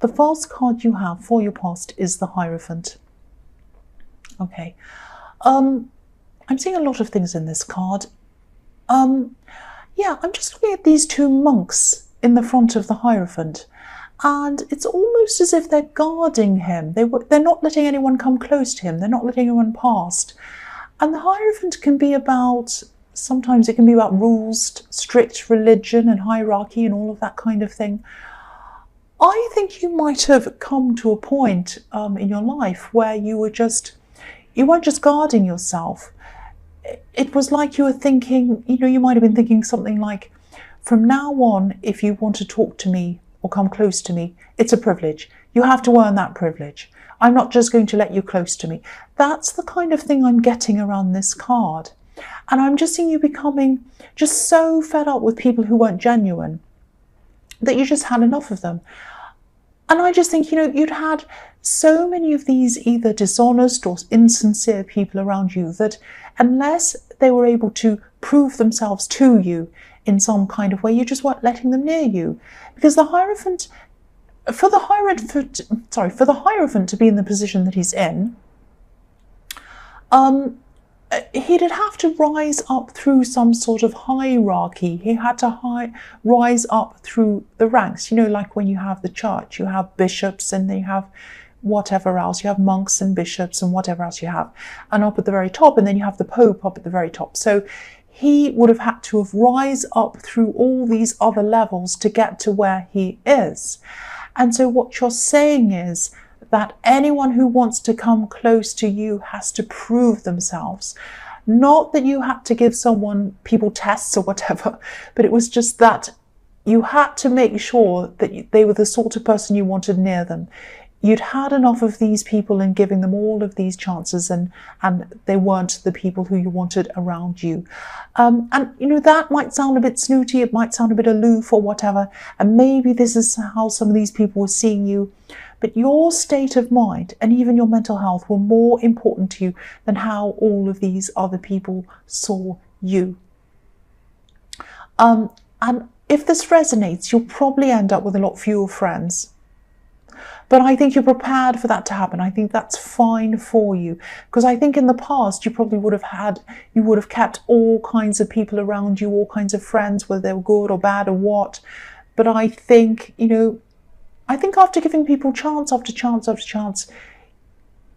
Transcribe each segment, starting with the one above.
the first card you have for your past is the Hierophant. Okay. I'm seeing a lot of things in this card. Yeah, I'm just looking at these two monks in the front of the Hierophant, and it's almost as if they're guarding him. They're not letting anyone come close to him. They're not letting anyone past. And the Hierophant can be about, sometimes it can be about rules, strict religion and hierarchy and all of that kind of thing. I think you might have come to a point in your life where you weren't just guarding yourself. It was like you were thinking, you might have been thinking something like, from now on, if you want to talk to me or come close to me, it's a privilege. You have to earn that privilege. I'm not just going to let you close to me. That's the kind of thing I'm getting around this card. And I'm just seeing you becoming just so fed up with people who weren't genuine that you just had enough of them. And I just think, you'd had so many of these either dishonest or insincere people around you that unless they were able to prove themselves to you in some kind of way, you just weren't letting them near you. Because the Hierophant, for the Hierophant to be in the position that he's in, he'd have to rise up through some sort of hierarchy. He had to rise up through the ranks. Like when you have the church, you have bishops and then you have whatever else. You have monks and bishops and whatever else you have. And up at the very top, and then you have the Pope up at the very top. So he would have had to have rise up through all these other levels to get to where he is. And so what you're saying is that anyone who wants to come close to you has to prove themselves. Not that you had to give people tests or whatever, but it was just that you had to make sure that they were the sort of person you wanted near them. You'd had enough of these people and giving them all of these chances, and they weren't the people who you wanted around you. And that might sound a bit snooty, it might sound a bit aloof or whatever, and maybe this is how some of these people were seeing you. But your state of mind and even your mental health were more important to you than how all of these other people saw you. And if this resonates, you'll probably end up with a lot fewer friends. But I think you're prepared for that to happen. I think that's fine for you. Because I think in the past, you probably would have kept all kinds of people around you, all kinds of friends, whether they were good or bad or what. But I think, after giving people chance after chance after chance,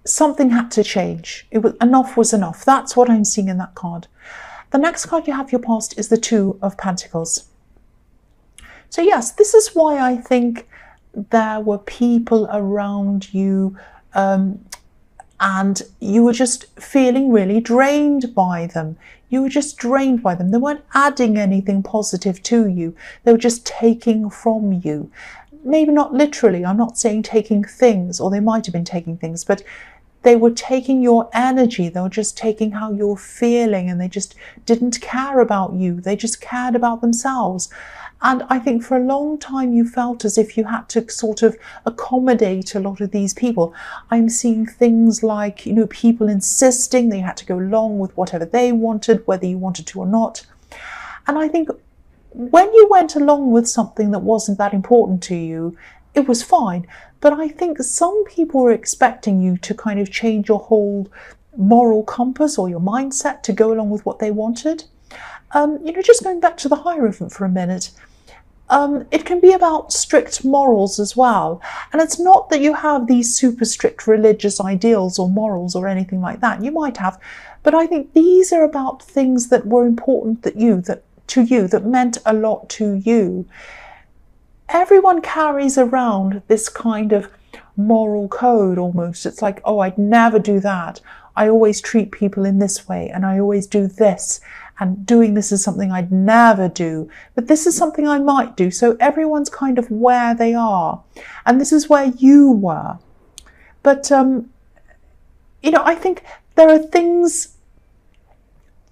something had to change. Enough was enough. That's what I'm seeing in that card. The next card you have your past is the Two of Pentacles. So yes, this is why I think there were people around you and you were just feeling really drained by them. You were just drained by them. They weren't adding anything positive to you. They were just taking from you. Maybe not literally, I'm not saying taking things, or they might have been taking things, but they were taking your energy. They were just taking how you're feeling, and they just didn't care about you. They just cared about themselves. And I think for a long time you felt as if you had to sort of accommodate a lot of these people. I'm seeing things like, people insisting they had to go along with whatever they wanted, whether you wanted to or not. And I think when you went along with something that wasn't that important to you, it was fine. But I think some people were expecting you to kind of change your whole moral compass or your mindset to go along with what they wanted. Just going back to the Hierophant for a minute, it can be about strict morals as well. And it's not that you have these super strict religious ideals or morals or anything like that. You might have, but I think these are about things that were important to you, that meant a lot to you. Everyone carries around this kind of moral code almost. It's like, oh, I'd never do that. I always treat people in this way, and I always do this. And doing this is something I'd never do, but this is something I might do. So everyone's kind of where they are, and this is where you were. But, I think there are things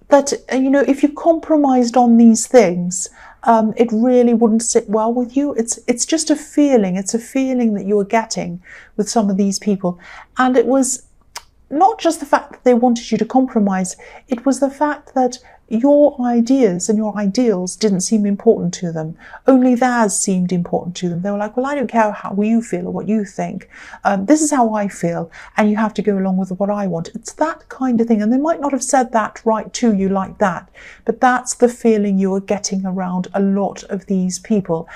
that, if you compromised on these things, it really wouldn't sit well with you. It's just a feeling. It's a feeling that you were getting with some of these people. And it was not just the fact that they wanted you to compromise, it was the fact that your ideas and your ideals didn't seem important to them. Only theirs seemed important to them. They were like, well, I don't care how you feel or what you think. This is how I feel, and you have to go along with what I want. It's that kind of thing. And they might not have said that right to you like that, but that's the feeling you are getting around a lot of these people.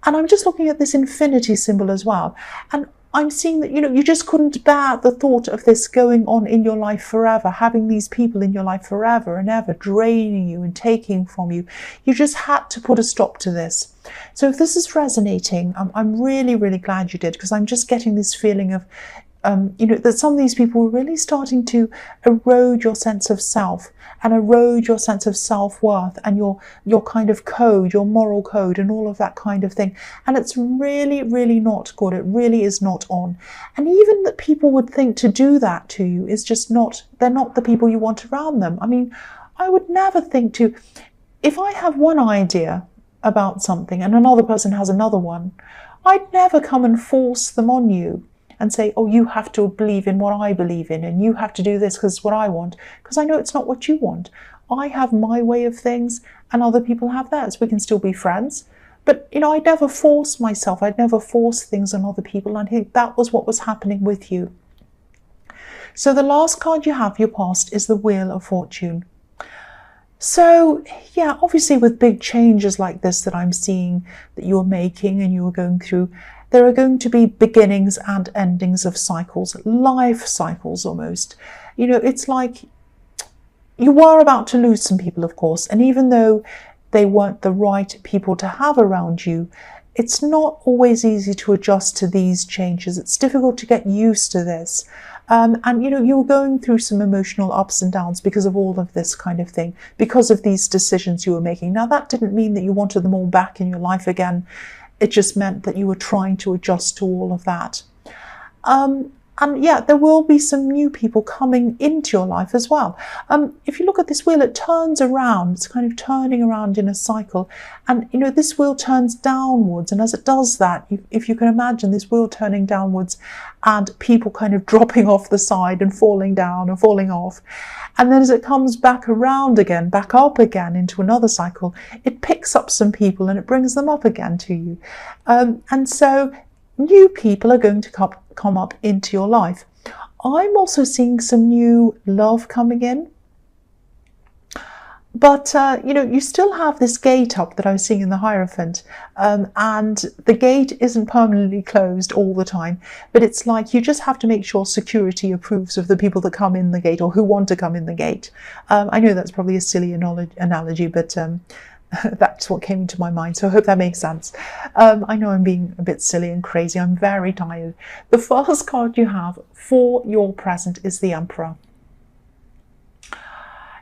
And I'm just looking at this infinity symbol as well. And I'm seeing that, you just couldn't bear the thought of this going on in your life forever, having these people in your life forever and ever, draining you and taking from you. You just had to put a stop to this. So if this is resonating, I'm really, really glad you did, because I'm just getting this feeling of, that some of these people are really starting to erode your sense of self and erode your sense of self-worth and your kind of code, your moral code and all of that kind of thing. And it's really, really not good. It really is not on. And even that people would think to do that to you is just not, they're not the people you want around them. I mean, I would never think to, if I have one idea about something and another person has another one, I'd never come and force them on you and say, oh, you have to believe in what I believe in and you have to do this because it's what I want, because I know it's not what you want. I have my way of things and other people have theirs. We can still be friends. But, I'd never force myself. I'd never force things on other people. And I think that was what was happening with you. So the last card you have, your past, is the Wheel of Fortune. So, yeah, obviously with big changes like this that I'm seeing that you're making and you're going through, there are going to be beginnings and endings of cycles, life cycles almost. It's like you were about to lose some people, of course, and even though they weren't the right people to have around you, it's not always easy to adjust to these changes. It's difficult to get used to this. And you were going through some emotional ups and downs because of all of this kind of thing, because of these decisions you were making. Now, that didn't mean that you wanted them all back in your life again. It just meant that you were trying to adjust to all of that. And yeah, there will be some new people coming into your life as well. If you look at this wheel, it turns around. It's kind of turning around in a cycle. And, this wheel turns downwards. And as it does that, if you can imagine this wheel turning downwards and people kind of dropping off the side and falling down and falling off. And then as it comes back around again, back up again into another cycle, it picks up some people and it brings them up again to you. And so new people are going to come up into your life. I'm also seeing some new love coming in. But, you still have this gate up that I was seeing in the Hierophant. And the gate isn't permanently closed all the time. But it's like you just have to make sure security approves of the people that come in the gate or who want to come in the gate. I know that's probably a silly analogy, but that's what came into my mind. So I hope that makes sense. I know I'm being a bit silly and crazy. I'm very tired. The first card you have for your present is the Emperor.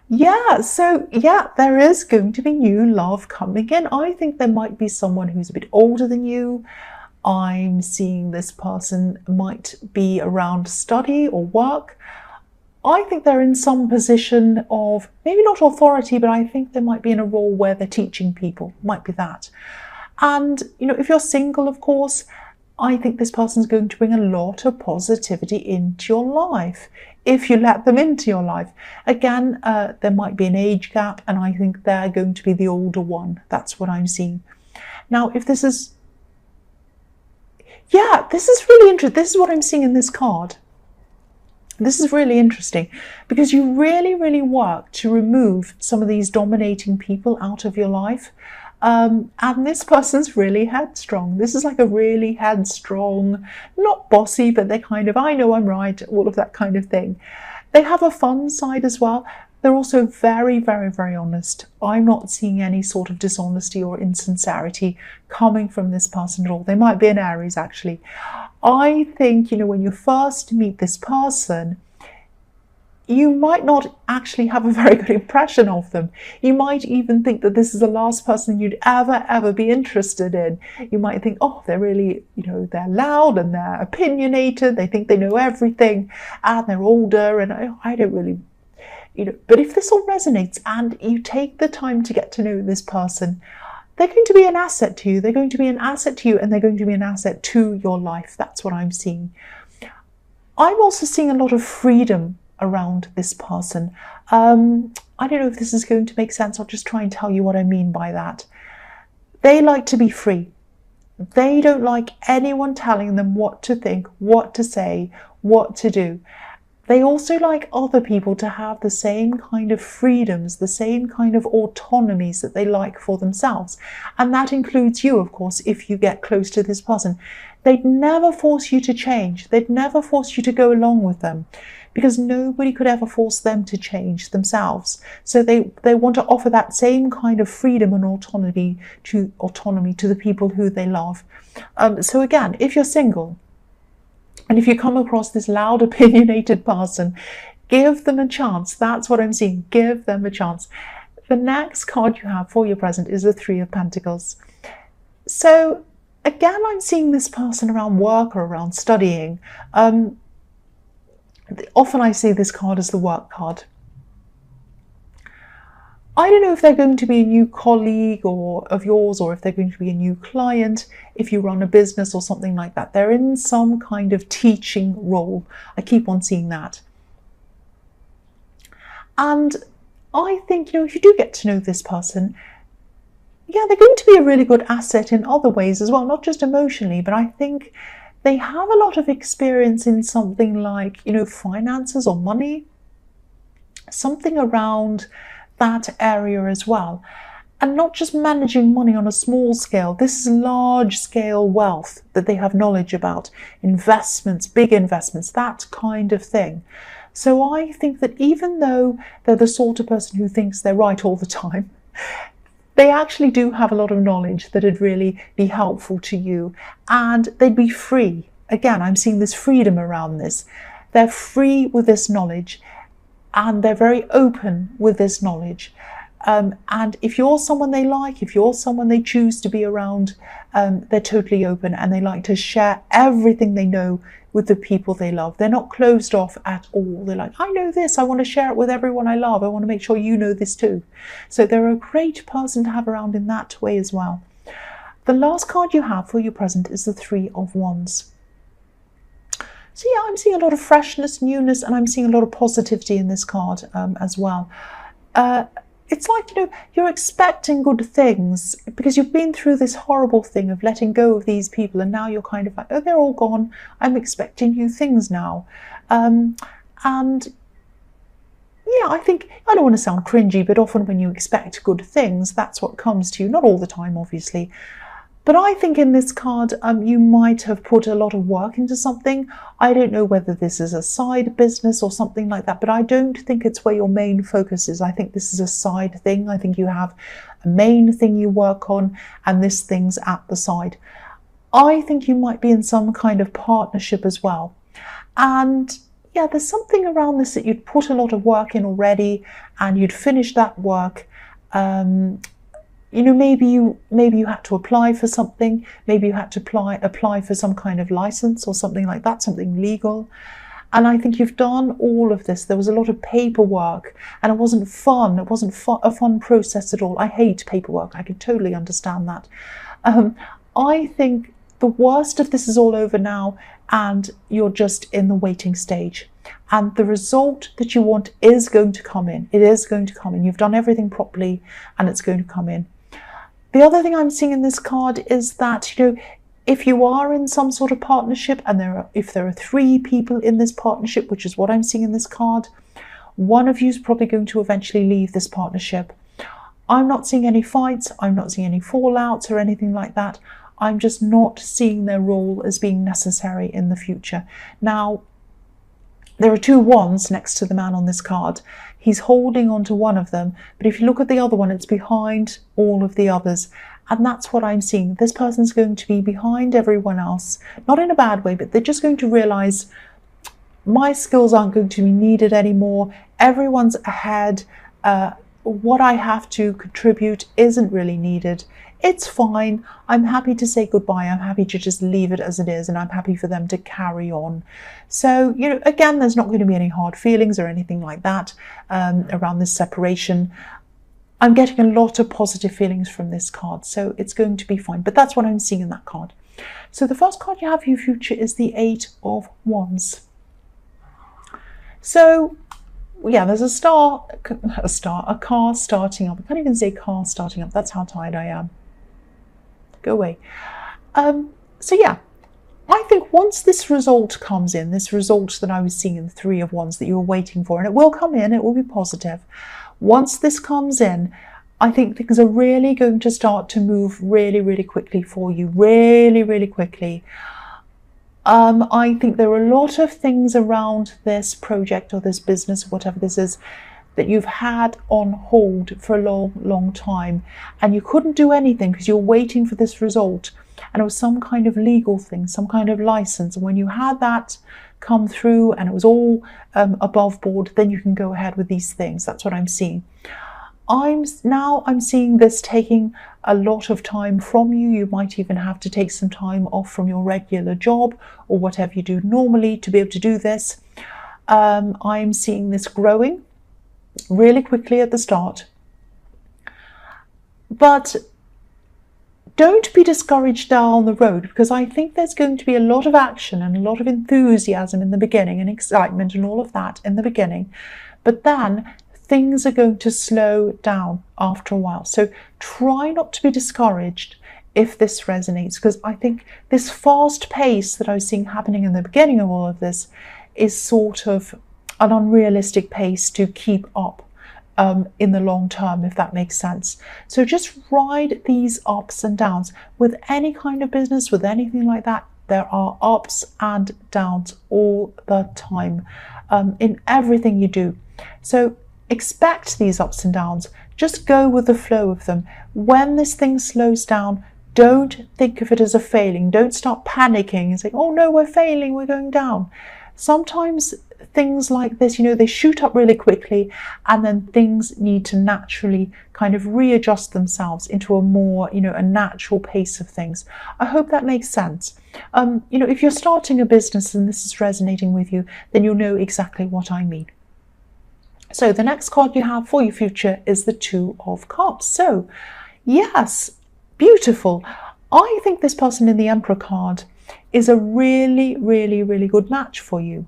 Yeah, so yeah, there is going to be new love coming in. I think there might be someone who's a bit older than you. I'm seeing this person might be around study or work. I think they're in some position of, maybe not authority, but I think they might be in a role where they're teaching people, might be that. And, if you're single, of course, I think this person's going to bring a lot of positivity into your life, if you let them into your life. Again, there might be an age gap, and I think they're going to be the older one. That's what I'm seeing. Now, if this is, yeah, this is really interesting. This is what I'm seeing in this card. This is really interesting because you really, really work to remove some of these dominating people out of your life. And this person's really headstrong. This is like a really headstrong, not bossy, but they're kind of, I know I'm right, all of that kind of thing. They have a fun side as well. They're also very, very, very honest. I'm not seeing any sort of dishonesty or insincerity coming from this person at all. They might be an Aries, actually. I think, when you first meet this person, you might not actually have a very good impression of them. You might even think that this is the last person you'd ever be interested in. You might think, oh, they're really, they're loud and they're opinionated. They think they know everything and they're older and I don't really, but if this all resonates and you take the time to get to know this person, they're going to be an asset to you. They're going to be an asset to you and they're going to be an asset to your life. That's what I'm seeing. I'm also seeing a lot of freedom around this person. I don't know if this is going to make sense. I'll just try and tell you what I mean by that. They like to be free. They don't like anyone telling them what to think, what to say, what to do. They also like other people to have the same kind of freedoms, the same kind of autonomies that they like for themselves. And that includes you, of course, if you get close to this person. They'd never force you to change. They'd never force you to go along with them, because nobody could ever force them to change themselves. So they want to offer that same kind of freedom and autonomy to the people who they love. So again, if you're single, and if you come across this loud, opinionated person, give them a chance. That's what I'm seeing. Give them a chance. The next card you have for your present is the Three of Pentacles. So again, I'm seeing this person around work or around studying. Often I see this card as the work card. I don't know if they're going to be a new colleague of yours, or if they're going to be a new client, if you run a business or something like that. They're in some kind of teaching role. I keep on seeing that. And I think, if you do get to know this person, yeah, they're going to be a really good asset in other ways as well, not just emotionally, but I think they have a lot of experience in something like, finances or money, something around that area as well. And not just managing money on a small scale. This is large scale wealth that they have knowledge about. Investments, big investments, that kind of thing. So I think that even though they're the sort of person who thinks they're right all the time, they actually do have a lot of knowledge that would really be helpful to you. And they'd be free. Again, I'm seeing this freedom around this. They're free with this knowledge. And they're very open with this knowledge. And if you're someone they like, if you're someone they choose to be around, they're totally open, and they like to share everything they know with the people they love. They're not closed off at all. They're like, I know this, I want to share it with everyone I love. I want to make sure you know this too. So they're a great person to have around in that way as well. The last card you have for your present is the Three of Wands. So yeah, I'm seeing a lot of freshness, newness, and I'm seeing a lot of positivity in this card as well. It's like, you're expecting good things because you've been through this horrible thing of letting go of these people, and now you're kind of like, oh, they're all gone. I'm expecting new things now. And yeah, I think, I don't want to sound cringy, but often when you expect good things, that's what comes to you. Not all the time, obviously. But I think in this card, you might have put a lot of work into something. I don't know whether this is a side business or something like that, but I don't think it's where your main focus is. I think this is a side thing. I think you have a main thing you work on, and this thing's at the side. I think you might be in some kind of partnership as well. And yeah, there's something around this that you'd put a lot of work in already, and you'd finish that work. Maybe you had to apply for something. Maybe you had to apply for some kind of license or something like that, something legal. And I think you've done all of this. There was a lot of paperwork, and it wasn't fun. It wasn't a fun process at all. I hate paperwork. I can totally understand that. I think the worst of this is all over now, and you're just in the waiting stage. And the result that you want is going to come in. It is going to come in. You've done everything properly, and it's going to come in. The other thing I'm seeing in this card is that, if you are in some sort of partnership, and if there are 3 people in this partnership, which is what I'm seeing in this card, one of you is probably going to eventually leave this partnership. I'm not seeing any fights. I'm not seeing any fallouts or anything like that. I'm just not seeing their role as being necessary in the future. Now, there are 2 wands next to the man on this card. He's holding on to one of them, but if you look at the other one, it's behind all of the others. And that's what I'm seeing. This person's going to be behind everyone else, not in a bad way, but they're just going to realize my skills aren't going to be needed anymore. Everyone's ahead. What I have to contribute isn't really needed. It's fine. I'm happy to say goodbye. I'm happy to just leave it as it is, and I'm happy for them to carry on. So, again, there's not going to be any hard feelings or anything like that around this separation. I'm getting a lot of positive feelings from this card, so it's going to be fine. But that's what I'm seeing in that card. So the first card you have for your future is the 8 of Wands. So yeah, there's a car starting up. I can't even say car starting up. That's how tired I am. Go away. So yeah, I think once this result comes in, this result that I was seeing in the Three of Wands that you were waiting for, and it will come in, it will be positive. Once this comes in, I think things are really going to start to move really, really quickly for you. Really, really quickly. I think there are a lot of things around this project or this business, whatever this is, that you've had on hold for a long, long time, and you couldn't do anything because you're waiting for this result, and it was some kind of legal thing, some kind of license, and when you had that come through and it was all above board, then you can go ahead with these things. That's what I'm seeing. I'm seeing this taking a lot of time from you. You might even have to take some time off from your regular job or whatever you do normally to be able to do this. I'm seeing this growing really quickly at the start. But don't be discouraged down the road, because I think there's going to be a lot of action and a lot of enthusiasm in the beginning and excitement and all of that in the beginning. But then things are going to slow down after a while. So try not to be discouraged if this resonates, because I think this fast pace that I was seeing happening in the beginning of all of this is sort of an unrealistic pace to keep up in the long term, if that makes sense. So just ride these ups and downs. With any kind of business, with anything like that, there are ups and downs all the time in everything you do. So expect these ups and downs. Just go with the flow of them. When this thing slows down, don't think of it as a failing. Don't start panicking and say, oh no, we're failing, we're going down. Sometimes things like this, they shoot up really quickly, and then things need to naturally kind of readjust themselves into a more, a natural pace of things. I hope that makes sense. If you're starting a business and this is resonating with you, then you'll know exactly what I mean. So the next card you have for your future is the Two of Cups. So yes, beautiful. I think this person in the Emperor card is a really, really, really good match for you.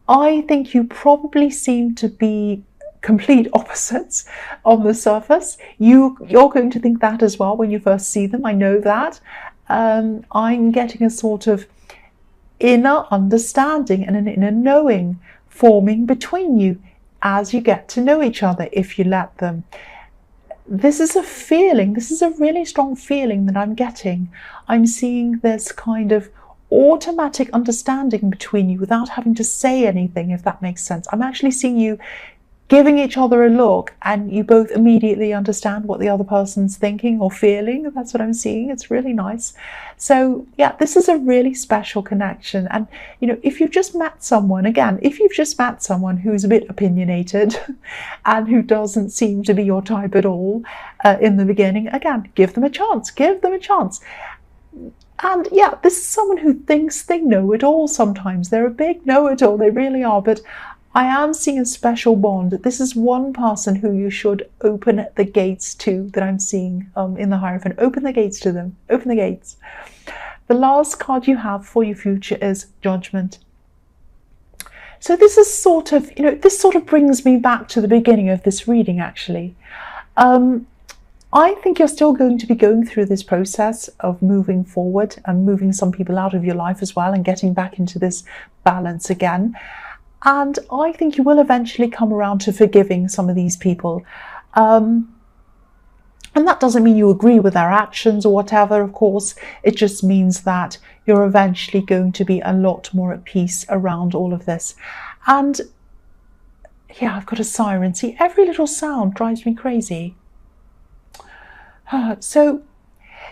I think you probably seem to be complete opposites on the surface. You're going to think that as well when you first see them. I know that. I'm getting a sort of inner understanding and an inner knowing forming between you as you get to know each other, if you let them. This is a feeling, this is a really strong feeling that I'm getting. I'm seeing this kind of automatic understanding between you without having to say anything, if that makes sense. I'm actually seeing you giving each other a look and you both immediately understand what the other person's thinking or feeling. That's what I'm seeing. It's really nice. So yeah, this is a really special connection. And if you've just met someone, again, if you've just met someone who's a bit opinionated and who doesn't seem to be your type at all in the beginning, again, give them a chance. Give them a chance. And yeah, this is someone who thinks they know it all sometimes. They're a big know-it-all, they really are. But I am seeing a special bond. This is one person who you should open the gates to, that I'm seeing in the Hierophant. Open the gates to them. Open the gates. The last card you have for your future is Judgment. So this is sort of, this sort of brings me back to the beginning of this reading, actually. I think you're still going to be going through this process of moving forward and moving some people out of your life as well and getting back into this balance again. And I think you will eventually come around to forgiving some of these people. And that doesn't mean you agree with their actions or whatever, of course. It just means that you're eventually going to be a lot more at peace around all of this. And yeah, I've got a siren. See, every little sound drives me crazy. So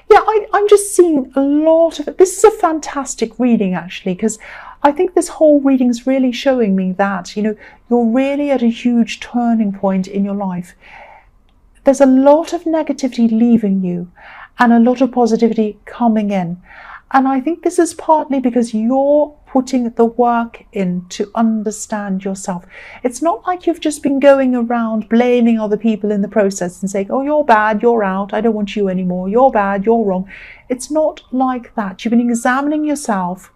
yeah, I'm just seeing a lot of it. This is a fantastic reading, actually, because I think this whole reading is really showing me that, you're really at a huge turning point in your life. There's a lot of negativity leaving you and a lot of positivity coming in. And I think this is partly because you're putting the work in to understand yourself. It's not like you've just been going around blaming other people in the process and saying, oh, you're bad, you're out, I don't want you anymore, you're bad, you're wrong. It's not like that. You've been examining yourself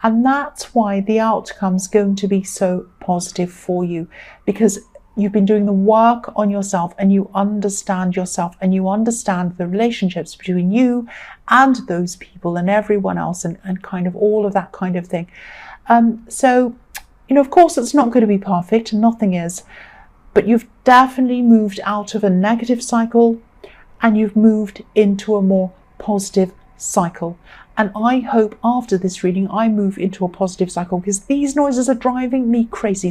And that's why the outcome's going to be so positive for you, because you've been doing the work on yourself and you understand yourself and you understand the relationships between you and those people and everyone else and kind of all of that kind of thing. So, of course, it's not going to be perfect, nothing is, but you've definitely moved out of a negative cycle and you've moved into a more positive cycle. And I hope after this reading I move into a positive cycle, because these noises are driving me crazy.